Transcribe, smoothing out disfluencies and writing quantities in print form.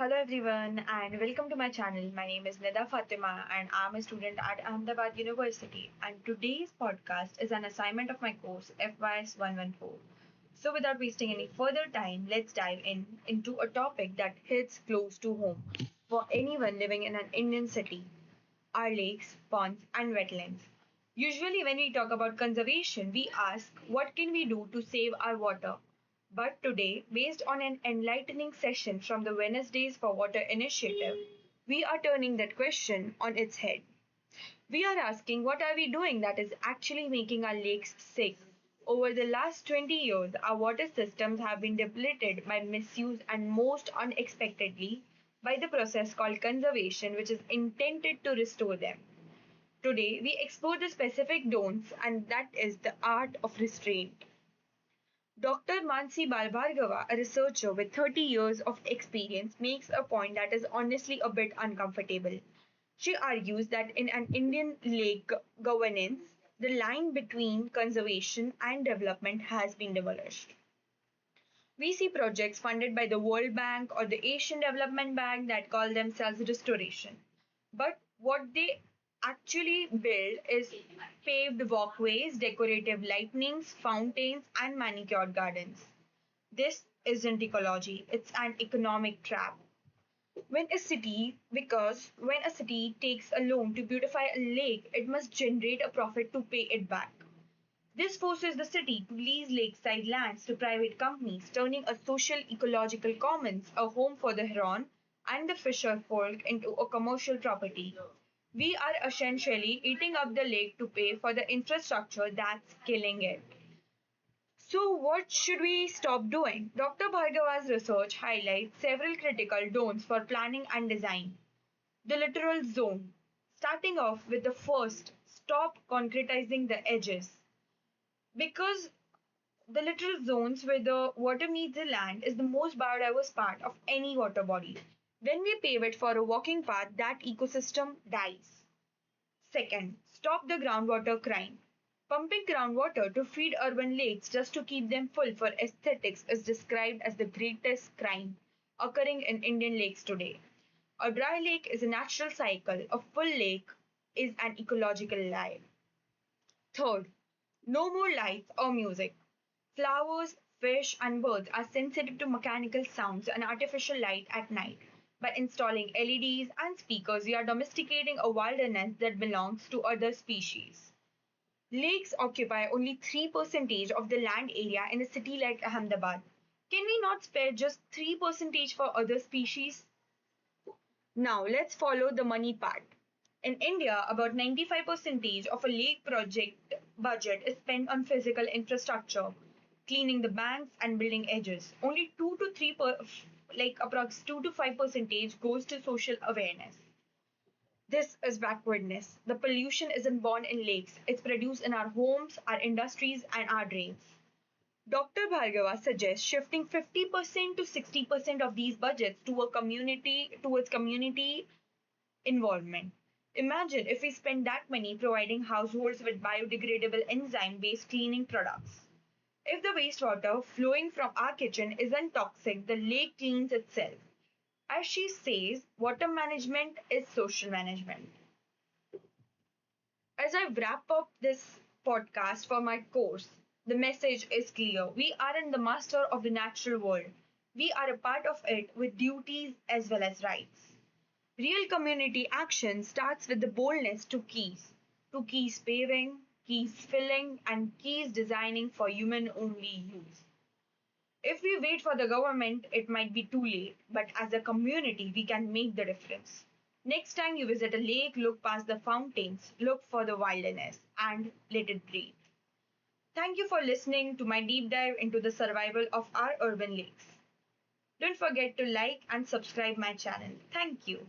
Hello everyone and welcome to my channel. My name is Nidafatima and I'm a student at Ahmedabad University, and today's podcast is an assignment of my course FYS 114. So without wasting any further time, let's dive into a topic that hits close to home for anyone living in an Indian city: our lakes, ponds and wetlands. Usually when we talk about conservation, we ask what can we do to save our water? But today, based on an enlightening session from the Wednesdays for Water initiative, we are turning that question on its head. We are asking what are we doing that is actually making our lakes sick? Over the last 20 years, our water systems have been depleted by misuse and most unexpectedly by the process called conservation, which is intended to restore them. Today, we explore the specific don'ts, and that is the art of restraint. Dr. Mansi Balbhargava, a researcher with 30 years of experience, makes a point that is honestly a bit uncomfortable. She argues that in an Indian lake governance, the line between conservation and development has been demolished. We see projects funded by the World Bank or the Asian Development Bank that call themselves restoration. But what they actually build is paved walkways, decorative lightnings, fountains, and manicured gardens. This isn't ecology, it's an economic trap. When a city takes a loan to beautify a lake, it must generate a profit to pay it back. This forces the city to lease lakeside lands to private companies, turning a social ecological commons, a home for the heron and the fisher folk, into a commercial property. We are essentially eating up the lake to pay for the infrastructure that's killing it. So, what should we stop doing? Dr. Bhargava's research highlights several critical don'ts for planning and design. The littoral zone. Starting off with the first, stop concretizing the edges. Because the littoral zones where the water meets the land is the most biodiverse part of any water body. When we pave it for a walking path, that ecosystem dies. Second, stop the groundwater crime. Pumping groundwater to feed urban lakes just to keep them full for aesthetics is described as the greatest crime occurring in Indian lakes today. A dry lake is a natural cycle, a full lake is an ecological lie. Third, no more lights or music. Flowers, fish, and birds are sensitive to mechanical sounds and artificial light at night. By installing LEDs and speakers, we are domesticating a wilderness that belongs to other species. Lakes occupy only 3% of the land area in a city like Ahmedabad. Can we not spare just 3% for other species? Now let's follow the money part. In India, about 95% of a lake project budget is spent on physical infrastructure, cleaning the banks and building edges. Only 2 to 3 approx 2 to 5 percentage goes to social awareness. This is backwardness. The pollution isn't born in lakes. It's produced in our homes, our industries and our drains. Dr. Bhargava suggests shifting 50% to 60% of these budgets to a community towards community involvement. Imagine if we spend that money providing households with biodegradable enzyme based cleaning products. If the wastewater flowing from our kitchen isn't toxic, the lake cleans itself. As she says, water management is social management. As I wrap up this podcast for my course, the message is clear. We aren't the master of the natural world. We are a part of it with duties as well as rights. Real community action starts with the boldness to keys paving, keys filling, and keys designing for human only use. If we wait for the government, it might be too late, but as a community, we can make the difference. Next time you visit a lake, look past the fountains, look for the wilderness, and let it breathe. Thank you for listening to my deep dive into the survival of our urban lakes. Don't forget to like and subscribe my channel. Thank you.